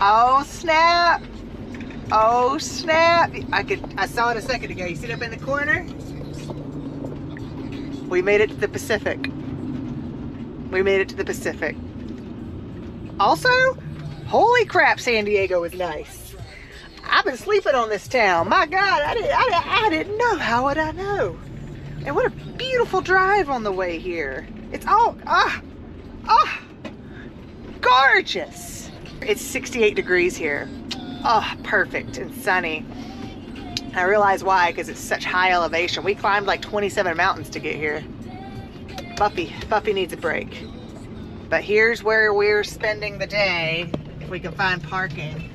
Oh snap! Oh snap! I saw it a second ago. You see it up in the corner? We made it to the Pacific. We made it to the Pacific. Also, holy crap, San Diego is nice. I've been sleeping on this town. My God, I didn't know. How would I know? And what a beautiful drive on the way here. It's all, gorgeous. It's 68 degrees here. Oh, perfect and sunny. I realize why, because it's such high elevation. We climbed like 27 mountains to get here. Buffy needs a break. But here's where we're spending the day, if we can find parking.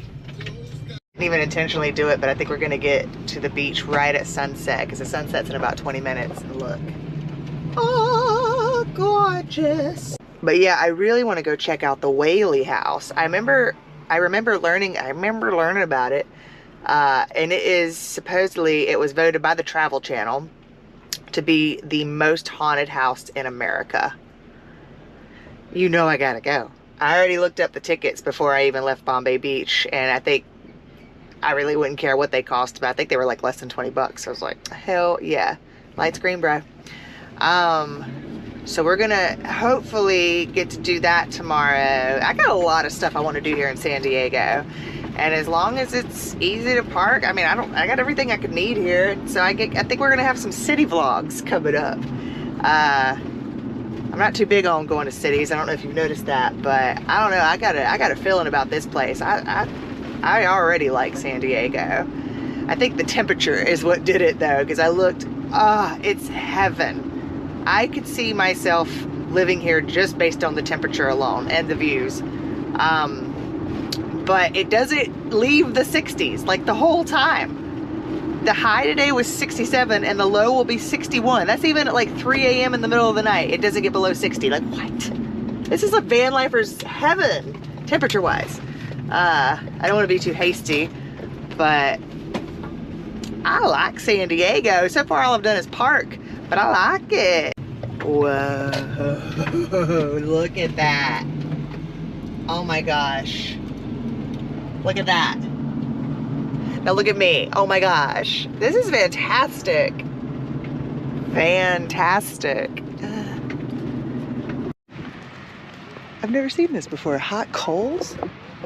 Didn't even intentionally do it, but I think we're gonna get to the beach right at sunset, because the sunset's in about 20 minutes. And look. Oh, gorgeous. But yeah, I really want to go check out the Whaley House. I remember learning about it. And it is supposedly, it was voted by the Travel Channel to be the most haunted house in America. You know I gotta go. I already looked up the tickets before I even left Bombay Beach, and I think I really wouldn't care what they cost, but I think they were like less than 20 bucks. So I was like, hell yeah. Lights green, bro. So we're gonna hopefully get to do that tomorrow. I got a lot of stuff I want to do here in San Diego, and as long as it's easy to park, I mean, I got everything I could need here. So I think we're gonna have some city vlogs coming up. I'm not too big on going to cities. I don't know if you've noticed that, but I don't know. I got a feeling about this place. I already like San Diego. I think the temperature is what did it though, because I looked. It's heaven. I could see myself living here just based on the temperature alone and the views. But it doesn't leave the 60s like the whole time. The high today was 67 and the low will be 61. That's even at like 3 a.m. in the middle of the night. It doesn't get below 60. Like, what? This is a van lifer's heaven, temperature wise. I don't want to be too hasty, but I like San Diego. So far all I've done is park, but I like it. Whoa, look at that. Oh my gosh. Look at that. Now look at me. Oh my gosh. This is fantastic. Fantastic. I've never seen this before. Hot coals?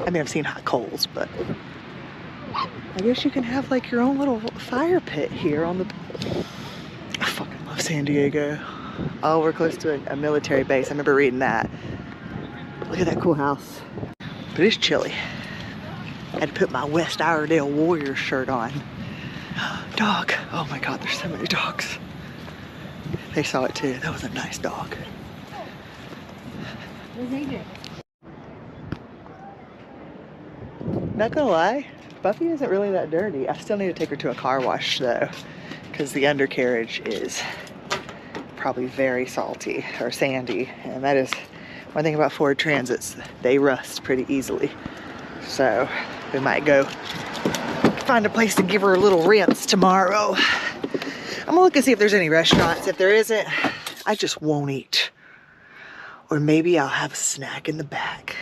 I mean, I've seen hot coals, but I guess you can have like your own little fire pit here on the... I fucking love San Diego. Oh, we're close to a military base. I remember reading that. Look at that cool house. But it's chilly. I had to put my West Iredale Warriors shirt on. Dog. Oh my God, there's so many dogs. They saw it too. That was a nice dog. Not gonna lie, Buffy isn't really that dirty. I still need to take her to a car wash though, because the undercarriage is probably very salty or sandy, and that is one thing about Ford Transits. They rust pretty easily, so we might go find a place to give her a little rinse tomorrow. I'm gonna look and see if there's any restaurants. If there isn't, I just won't eat, or maybe I'll have a snack in the back.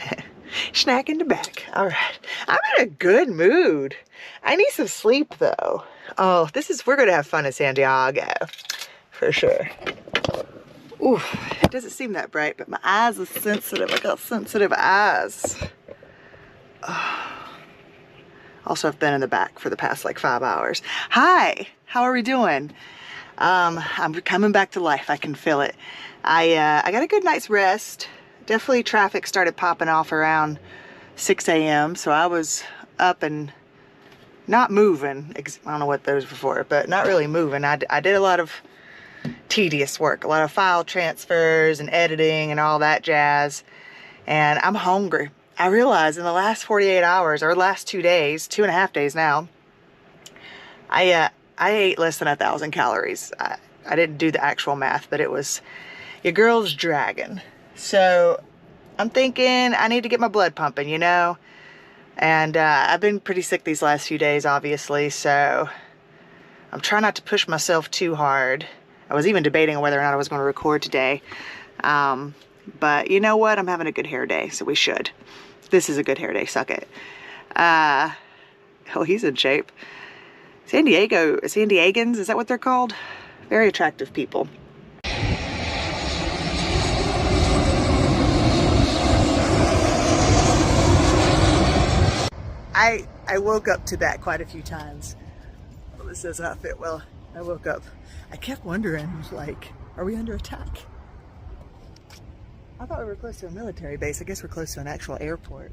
Snack in the back. All right, I'm in a good mood. I need some sleep though. Oh, we're gonna have fun in San Diego for sure. Ooh, it doesn't seem that bright, but my eyes are sensitive. I got sensitive eyes. Oh, Also, I've been in the back for the past like 5 hours. Hi, how are we doing? I'm coming back to life. I can feel it. I got a good night's rest. Definitely traffic started popping off around 6 a.m. So I was up and not moving. I don't know what those were for, but not really moving. I did a lot of tedious work, a lot of file transfers and editing and all that jazz. And I'm hungry. I realized in the last 48 hours, or last 2 days, 2.5 days now, I ate less than 1,000 calories. I didn't do the actual math, but it was, your girl's dragging. So I'm thinking I need to get my blood pumping, you know? And I've been pretty sick these last few days, obviously, so I'm trying not to push myself too hard. I was even debating whether or not I was going to record today. But you know what? I'm having a good hair day, so we should. This is a good hair day, suck it. Oh, he's in shape. San Diego, San Diegans, is that what they're called? Very attractive people. I woke up to that quite a few times. Well, this does not fit well. I woke up. I kept wondering, like, are we under attack? I thought we were close to a military base. I guess we're close to an actual airport.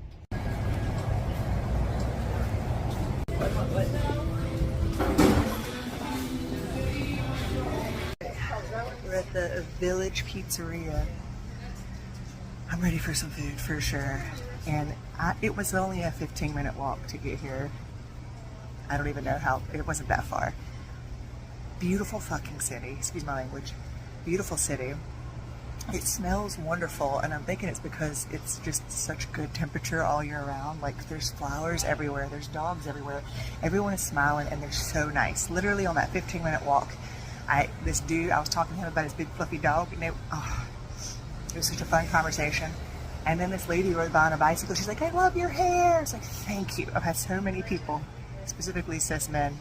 We're at the Village Pizzeria. I'm ready for some food for sure. And it was only a 15-minute walk to get here. I don't even know how, it wasn't that far. Beautiful fucking city, excuse my language. Beautiful city. It smells wonderful, and I'm thinking it's because it's just such good temperature all year round. Like, there's flowers everywhere, there's dogs everywhere. Everyone is smiling, and they're so nice. Literally on that 15-minute walk, this dude, I was talking to him about his big fluffy dog, and it was such a fun conversation. And then this lady rode by on a bicycle. She's like, I love your hair. It's like, thank you. I've had so many people, specifically cis men,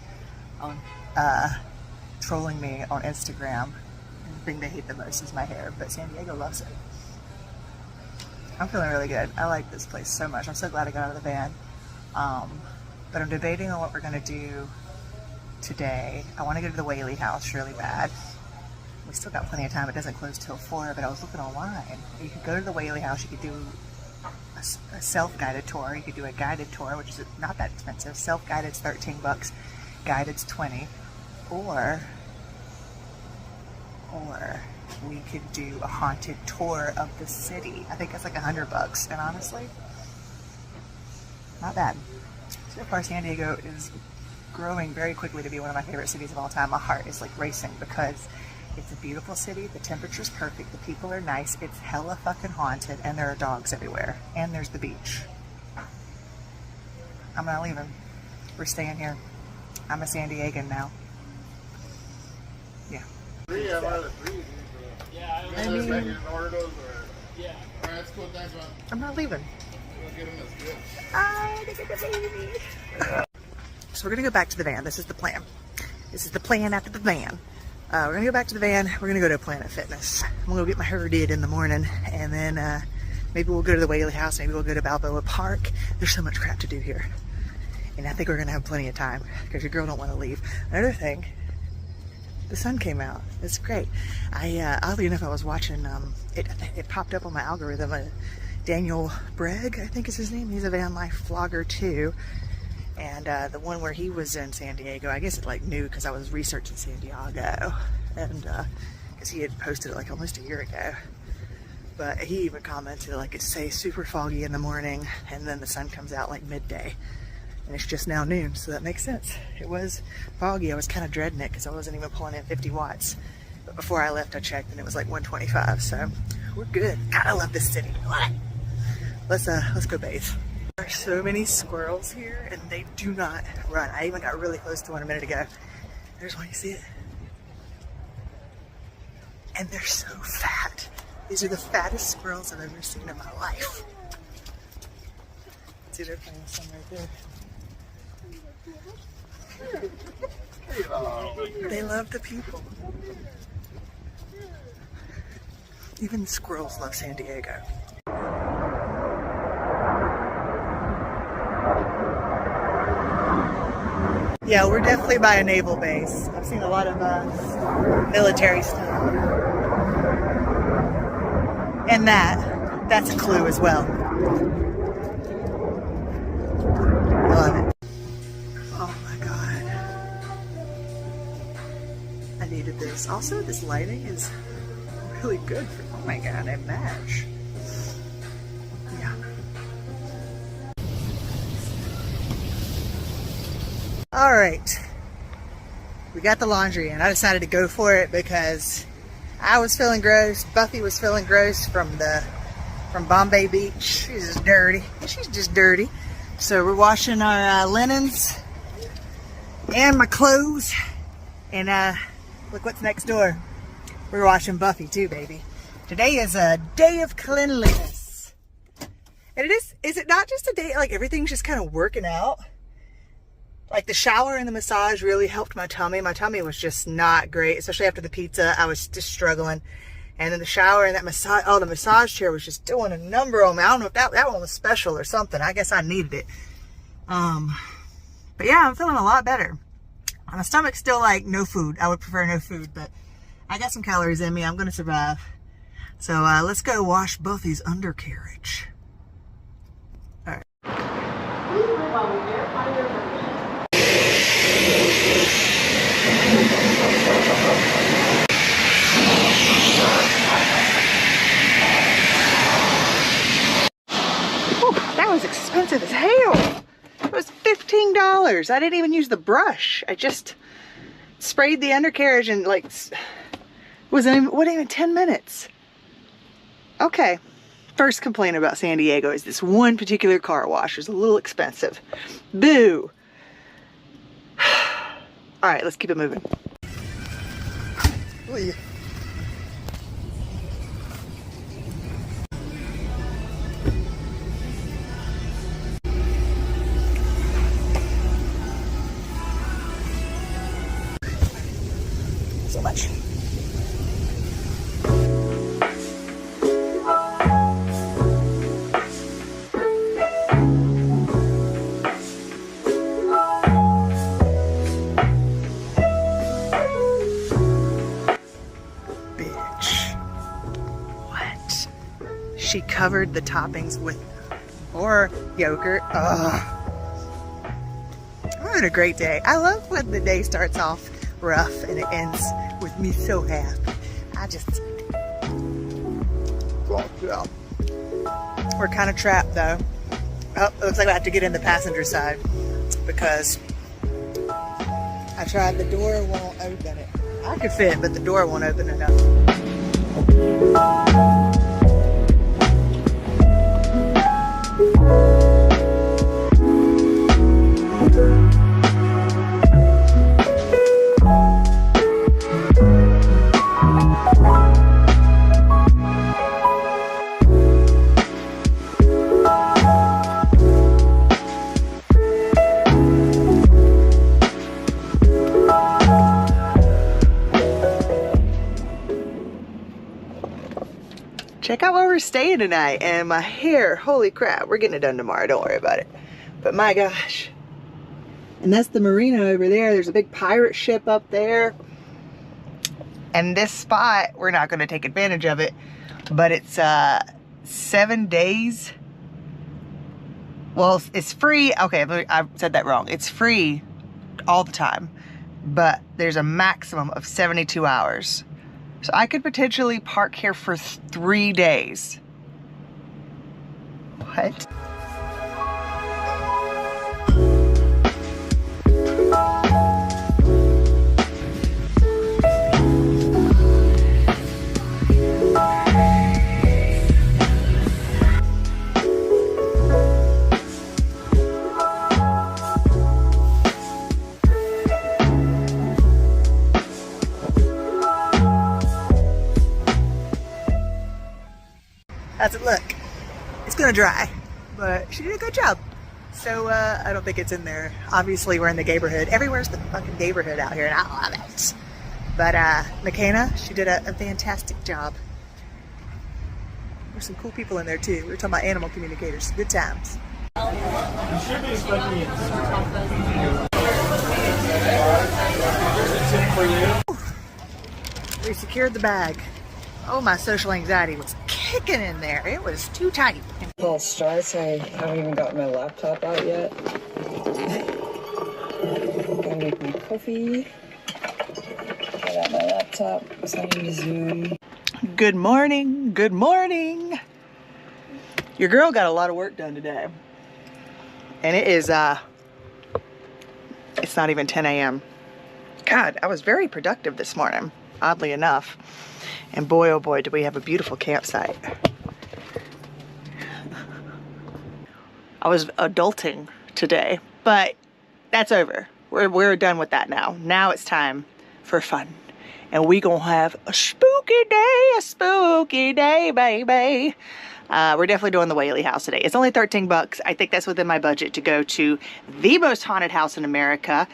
trolling me on Instagram. The thing they hate the most is my hair, but San Diego loves it. I'm feeling really good. I like this place so much. I'm so glad I got out of the van. But I'm debating on what we're gonna do today. I want to go to the Whaley House really bad. We still got plenty of time. It doesn't close till 4, but I was looking online. You could go to the Whaley House. You could do a self-guided tour. You could do a guided tour, which is not that expensive. Self-guided's $13, guided's $20. Or we could do a haunted tour of the city. I think that's like $100, and honestly, not bad. So far, San Diego is growing very quickly to be one of my favorite cities of all time. My heart is like racing because it's a beautiful city, the temperature's perfect, the people are nice, it's hella fucking haunted, and there are dogs everywhere, and there's the beach. I'm not leaving. We're staying here. I'm a San Diegan now. Yeah. I mean, I'm not leaving. So we're gonna go back to the van. This is the plan. This is the plan after the van. We're gonna go back to the van. We're gonna go to Planet Fitness. I'm gonna go get my hair did in the morning, and then maybe we'll go to the Whaley House. Maybe we'll go to Balboa Park. There's so much crap to do here, and I think we're gonna have plenty of time because your girl don't want to leave. Another thing, the sun came out. It's great. Oddly enough, I was watching. It popped up on my algorithm. Daniel Bragg, I think is his name. He's a Vanlife vlogger too. And the one where he was in San Diego, I guess it like knew because I was researching San Diego, and because he had posted it like almost a year ago. But he even commented like it's say super foggy in the morning, and then the sun comes out like midday, and it's just now noon, so that makes sense. It was foggy. I was kind of dreading it because I wasn't even pulling in 50 watts. But before I left, I checked, and it was like 125. So we're good. God, I love this city. Let's go bathe. There are so many squirrels here, and they do not run. I even got really close to one a minute ago. There's one, you see it? And they're so fat. These are the fattest squirrels I've ever seen in my life. See, they're playing some right there. They love the people. Even the squirrels love San Diego. Yeah, we're definitely by a naval base. I've seen a lot of military stuff. And that's a clue as well. I love it. Oh my God. I needed this. Also, this lighting is really good for, oh my God, they match. Yeah. All right. We got the laundry in. I decided to go for it because I was feeling gross. Buffy was feeling gross from Bombay Beach. She's just dirty. She's just dirty. So we're washing our linens and my clothes. And look what's next door. We're washing Buffy too, baby. Today is a day of cleanliness. And is it not just a day, like everything's just kind of working out? Like the shower and the massage really helped my tummy. My tummy was just not great, especially after the pizza. I was just struggling. And then the shower and that massage, oh, the massage chair was just doing a number on me. I don't know if that one was special or something. I guess I needed it. But yeah, I'm feeling a lot better. My stomach's still like no food. I would prefer no food, but I got some calories in me. I'm going to survive. So let's go wash Buffy's undercarriage. All right. That was expensive as hell. It was $15. I didn't even use the brush. I just sprayed the undercarriage and like wasn't even 10 minutes. Okay. First complaint about San Diego is this one particular car wash is a little expensive. Boo. All right, let's keep it moving. Ooh. So much. She covered the toppings with more yogurt. Ugh. I had a great day. I love when the day starts off rough and it ends with me so happy. I just... We're kind of trapped though. Oh, it looks like I have to get in the passenger side because I tried, the door won't open it. I could fit, but the door won't open it up. Check out where we're staying tonight, and my hair, holy crap, we're getting it done tomorrow, don't worry about it. But my gosh. And that's the marina over there. There's a big pirate ship up there. And this spot, we're not gonna take advantage of it, but it's 7 days. Well, it's free, okay, I said that wrong. It's free all the time, but there's a maximum of 72 hours. So I could potentially park here for 3 days. What? How's it look? It's gonna dry, but she did a good job. So I don't think it's in there. Obviously we're in the neighborhood. Everywhere's the fucking neighborhood out here and I love it. But McKenna, she did a fantastic job. There's some cool people in there too. We were talking about animal communicators. Good times. You should be expecting it. secured the bag. Oh, my social anxiety was kicking in there. It was too tight. A little stressed. I haven't even gotten my laptop out yet. Gotta make my coffee. I got my laptop. Signing to Zoom. Good morning. Good morning. Your girl got a lot of work done today. And it is, it's not even 10 a.m. God, I was very productive this morning, oddly enough. And boy, oh boy, do we have a beautiful campsite. I was adulting today, but that's over. We're done with that now. Now it's time for fun. And we gonna have a spooky day, baby. We're definitely doing the Whaley House today. It's only 13 bucks. I think that's within my budget to go to the most haunted house in America.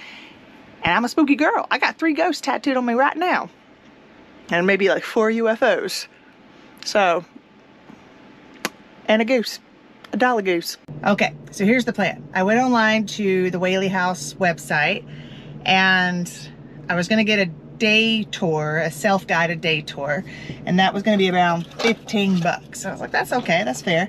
And I'm a spooky girl. I got 3 ghosts tattooed on me right now. And maybe like 4 UFOs. So, and a goose. A dollar goose. Okay, so here's the plan. I went online to the Whaley House website and I was gonna get a day tour, a self-guided day tour, and that was gonna be around 15 bucks. So I was like, that's okay, that's fair.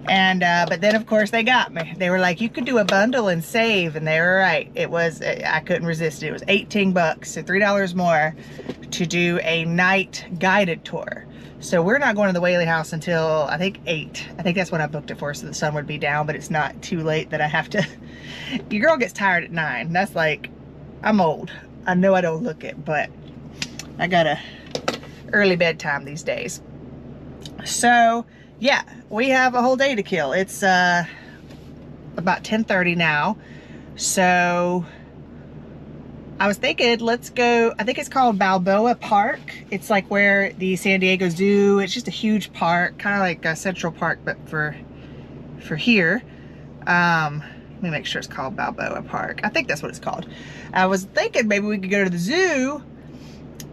And but then of course they got me. They were like, you could do a bundle and save, and they were right. It was, I couldn't resist it. It was 18 bucks, so $3 more to do a night guided tour. So we're not going to the Whaley House until I think 8. I think that's when I booked it for, so the sun would be down, but it's not too late that I have to. Your girl gets tired at 9. That's like, I'm old. I know I don't look it, but I got a early bedtime these days. So yeah, we have a whole day to kill. It's about 10:30 now. So I was thinking, let's go, I think it's called Balboa Park. It's like where the San Diego Zoo, it's just a huge park, kind of like a Central Park, but for here. Let me make sure it's called Balboa Park. I think that's what it's called. I was thinking maybe we could go to the zoo,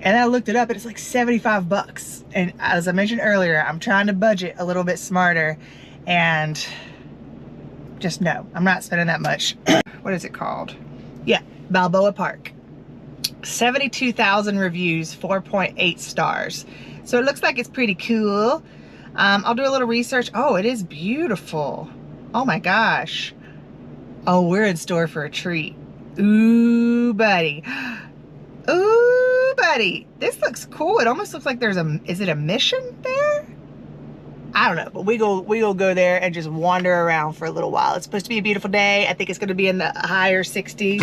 and then I looked it up and it's like 75 bucks. And as I mentioned earlier, I'm trying to budget a little bit smarter, and just no, I'm not spending that much. What is it called? Yeah, Balboa Park. 72,000 reviews, 4.8 stars. So it looks like it's pretty cool. I'll do a little research. Oh, it is beautiful. Oh my gosh. Oh, we're in store for a treat. Ooh, buddy. Ooh, buddy. This looks cool. It almost looks like there's a, is it a mission there? I don't know, but we will go there and just wander around for a little while. It's supposed to be a beautiful day. I think it's gonna be in the higher 60s.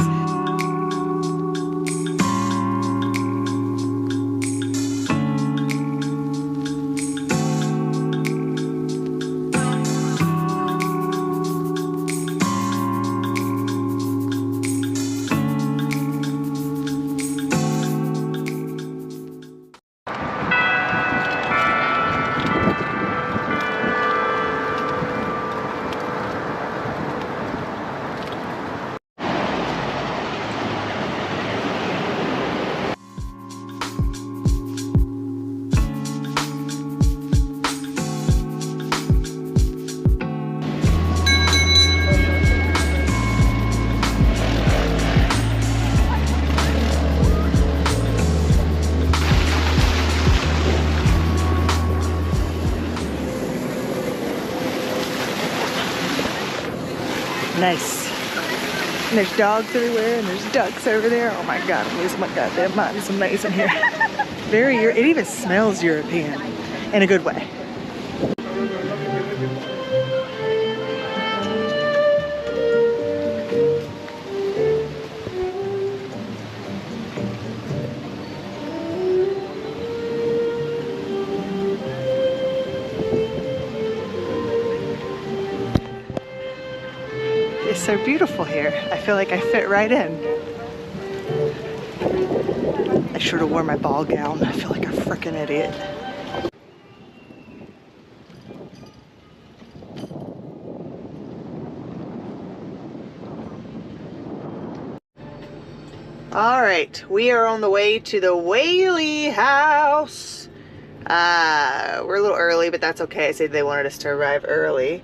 Nice. And there's dogs everywhere, and there's ducks over there. Oh my God, I'm losing my goddamn mind. It's amazing here. It even smells European in a good way. It's so beautiful here. I feel like I fit right in. I should have worn my ball gown. I feel like a freaking idiot. All right, we are on the way to the Whaley House. We're a little early, but that's okay. I said they wanted us to arrive early.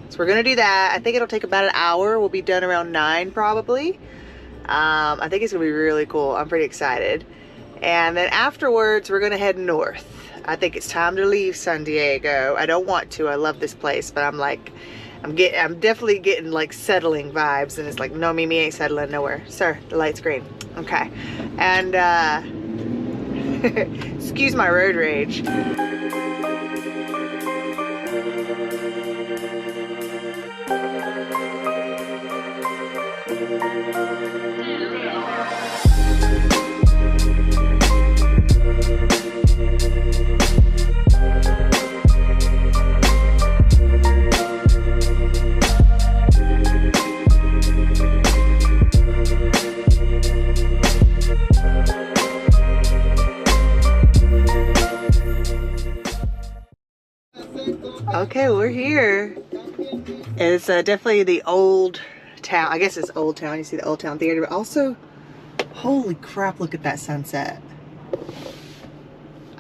So we're gonna do that. I think it'll take about an hour. We'll be done around 9 probably. I think it's gonna be really cool. I'm pretty excited. And then afterwards, we're gonna head north. I think it's time to leave San Diego. I don't want to. I love this place, but I'm like, I'm definitely getting like settling vibes, and it's like, no, Mimi ain't settling nowhere. Sir, the light's green. Okay. And excuse my road rage. Okay, we're here. It's definitely the old town. I guess it's Old Town. You see the Old Town Theater, but also, holy crap, look at that sunset.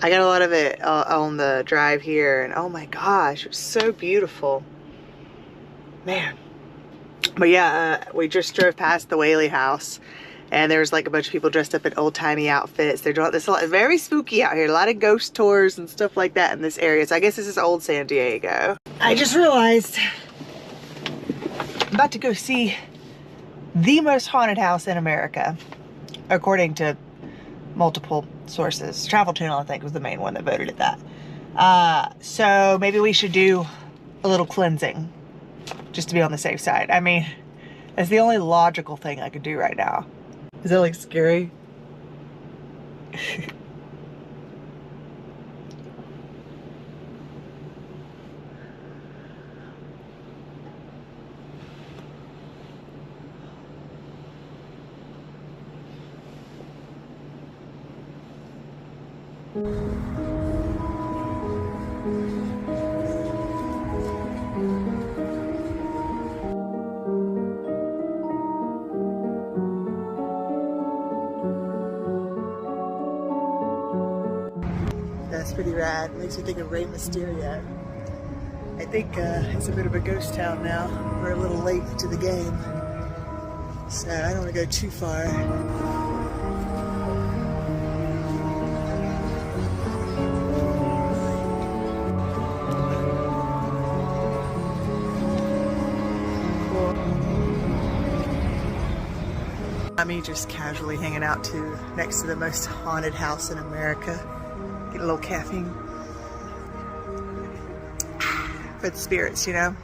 I got a lot of it on the drive here, and oh my gosh, it was so beautiful. Man. But yeah, we just drove past the Whaley House, and there was like a bunch of people dressed up in old-timey outfits. They're doing this a lot, very spooky out here. A lot of ghost tours and stuff like that in this area. So I guess this is old San Diego. I just realized I'm about to go see the most haunted house in America, according to multiple sources. Travel Channel, I think, was the main one that voted at that. So maybe we should do a little cleansing just to be on the safe side. I mean, that's the only logical thing I could do right now. Is that like scary? That's pretty rad. Makes me think of Rey Mysterio. I think it's a bit of a ghost town now. We're a little late to the game, so I don't want to go too far. Me just casually hanging out next to the most haunted house in America. Get a little caffeine for the spirits, you know.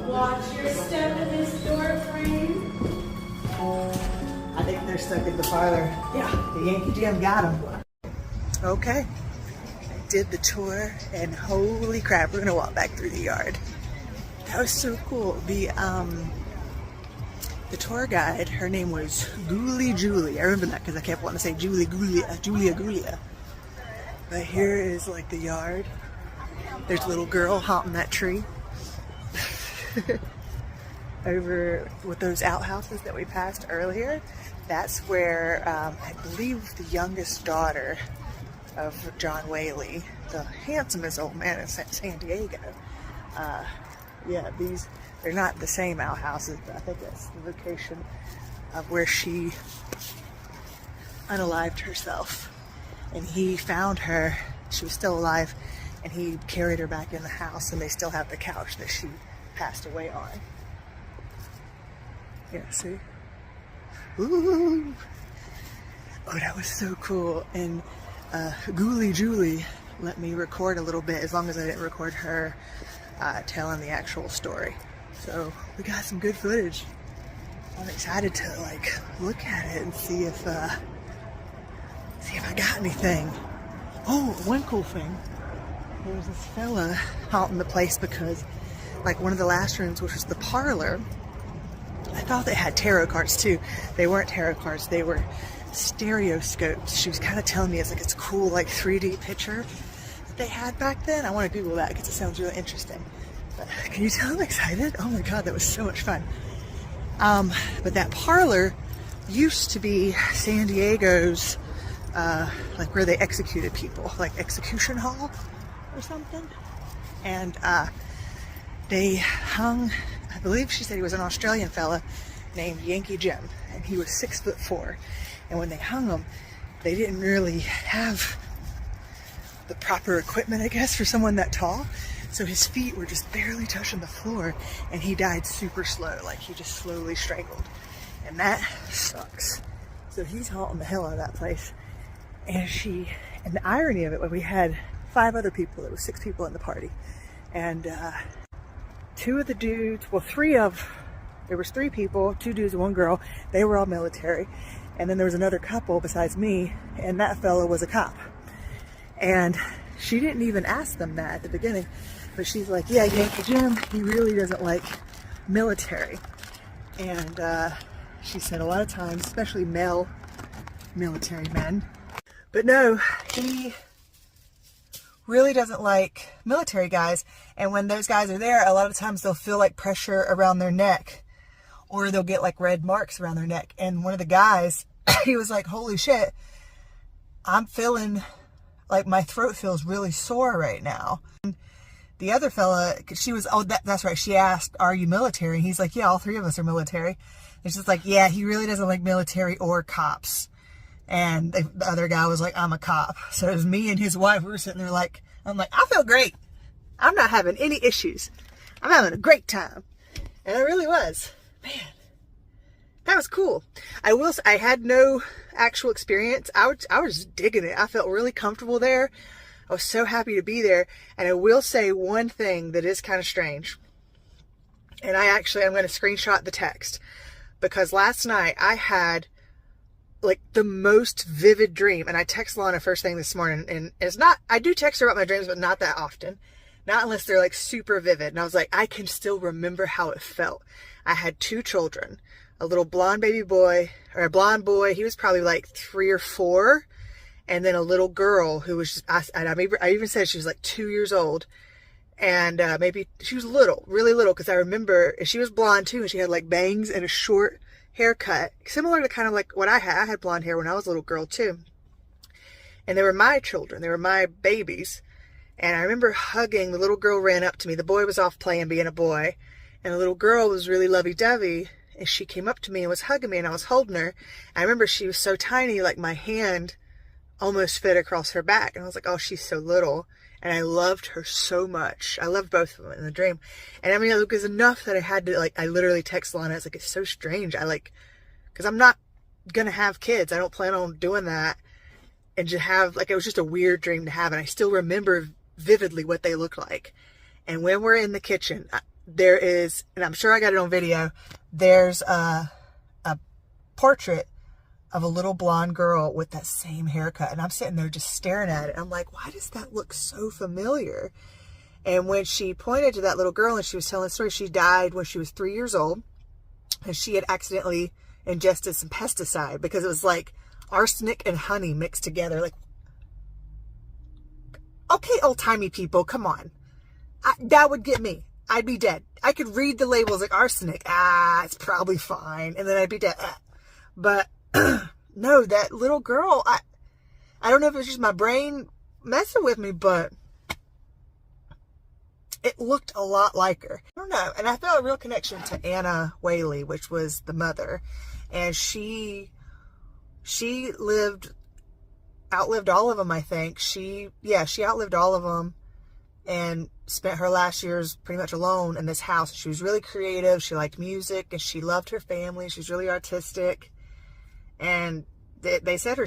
Watch your step in this door frame. I think they're stuck in the parlor. Yeah, the Yankee Jam got them. Okay, I did the tour, and holy crap, we're gonna walk back through the yard. That was so cool. The tour guide, her name was Julie. I remember that because I kept wanting to say Julia. But here is like the yard. There's a little girl haunting that tree. Over with those outhouses that we passed earlier, that's where I believe the youngest daughter of John Whaley, the handsomest old man in San Diego. Yeah, they're not the same outhouses, but I think that's the location of where she unalived herself. And he found her, she was still alive, and he carried her back in the house, and they still have the couch that she passed away on. Can't see. Ooh. Oh, that was so cool. And Ghoulie Julie let me record a little bit, as long as I didn't record her telling the actual story. So we got some good footage. I'm excited to like look at it and see if I got anything. Oh, one cool thing. There was this fella haunting the place because like one of the last rooms, which was the parlor, I thought they had tarot cards too. They weren't tarot cards, they were stereoscopes. She was kind of telling me it's like it's cool like 3D picture that they had back then. I want to Google that because it sounds really interesting. But can you tell I'm excited? Oh my god, that was so much fun. But that parlor used to be San Diego's like where they executed people, like execution hall or something. And they hung, I believe she said he was an Australian fella named Yankee Jim, and he was 6'4". And when they hung him, they didn't really have the proper equipment, I guess, for someone that tall. So his feet were just barely touching the floor, and he died super slow, like he just slowly strangled. And that sucks. So he's haunting the hell out of that place. And the irony of it, when we had 5 other people, there was 6 people in the party. And 2 of the dudes, well, there was 3 people, 2 dudes and 1 girl. They were all military. And then there was another couple besides me, and that fellow was a cop. And she didn't even ask them that at the beginning, but she's like, yeah, Yankee Jim, he really doesn't like military. And she said a lot of times, especially male military men, but no, he really doesn't like military guys. And when those guys are there, a lot of times they'll feel like pressure around their neck, or they'll get like red marks around their neck. And one of the guys, he was like, holy shit, I'm feeling like my throat feels really sore right now. And the other fella, she was, that's right, she asked, are you military? And he's like, yeah, all 3 of us are military. It's just like, yeah, he really doesn't like military or cops. And the other guy was like, I'm a cop. So it was me and his wife. We were sitting there like, I'm like, I feel great. I'm not having any issues. I'm having a great time. And I really was. Man, that was cool. I had no actual experience. I was just digging it. I felt really comfortable there. I was so happy to be there. And I will say one thing that is kind of strange. And I'm going to screenshot the text. Because last night I had like the most vivid dream. And I text Lana first thing this morning. And it's not, I do text her about my dreams, but not that often. Not unless they're like super vivid. And I was like, I can still remember how it felt. I had 2 children. A little blonde baby boy, or a blonde boy. He was probably like 3 or 4. And then a little girl who was just, I even said she was like 2 years old. And maybe she was little, really little. Because I remember she was blonde too. And she had like bangs and a short haircut. Similar to kind of like what I had. I had blonde hair when I was a little girl too. And they were my children. They were my babies. And I remember hugging, the little girl ran up to me. The boy was off playing, being a boy. And the little girl was really lovey-dovey. And she came up to me and was hugging me, and I was holding her. I remember she was so tiny, like my hand almost fit across her back. And I was like, oh, she's so little. And I loved her so much. I loved both of them in the dream. And I mean, it was enough that I had to, like, I literally text Lana. I was like, it's so strange. Because I'm not going to have kids. I don't plan on doing that. And just have, like, it was just a weird dream to have. And I still remember vividly what they looked like. And when we're in the kitchen, there is, and I'm sure I got it on video, there's a portrait of a little blonde girl with that same haircut. And I'm sitting there just staring at it. I'm like, why does that look so familiar? And when she pointed to that little girl and she was telling the story, she died when she was 3 years old. And she had accidentally ingested some pesticide because it was like arsenic and honey mixed together. Like, okay, old-timey people, come on. That would get me. I'd be dead. I could read the labels like arsenic. It's probably fine. And then I'd be dead. But no, that little girl, I don't know if it's just my brain messing with me, but it looked a lot like her. I don't know. And I felt a real connection to Anna Whaley, which was the mother. And she outlived all of them, I think. She outlived all of them. and spent her last years pretty much alone in this house. She was really creative. She liked music, and she loved her family. She was really artistic. And they said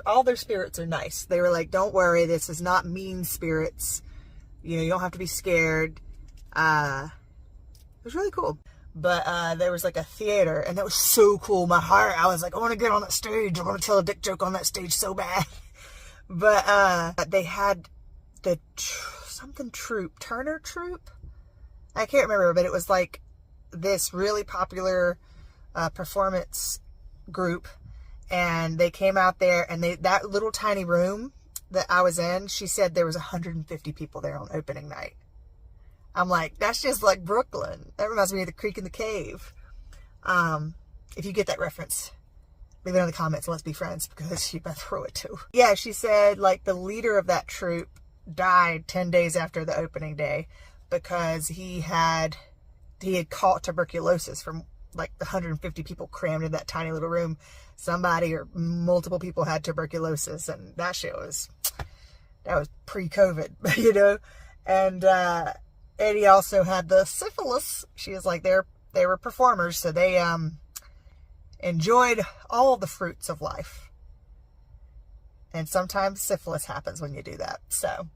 all their spirits are nice. They were like, don't worry, this is not mean spirits. You know, you don't have to be scared. It was really cool. But there was like a theater, and that was so cool. My heart, I was like, I want to get on that stage. I want to tell a dick joke on that stage so bad. But they had the something troupe, Turner troupe? I can't remember, but it was like this really popular performance group. And they came out there, and that little tiny room that I was in, she said there was 150 people there on opening night. I'm like, that's just like Brooklyn. That reminds me of the Creek in the Cave. If you get that reference, leave it in the comments and let's be friends, because you're going to throw it too. Yeah, she said like the leader of that troupe died 10 days after the opening day because he had caught tuberculosis from like the 150 people crammed in that tiny little room. Somebody or multiple people had tuberculosis, and that was pre-COVID, you know. And Eddie also had the syphilis. She was like, they were performers, so they enjoyed all the fruits of life. And sometimes syphilis happens when you do that. So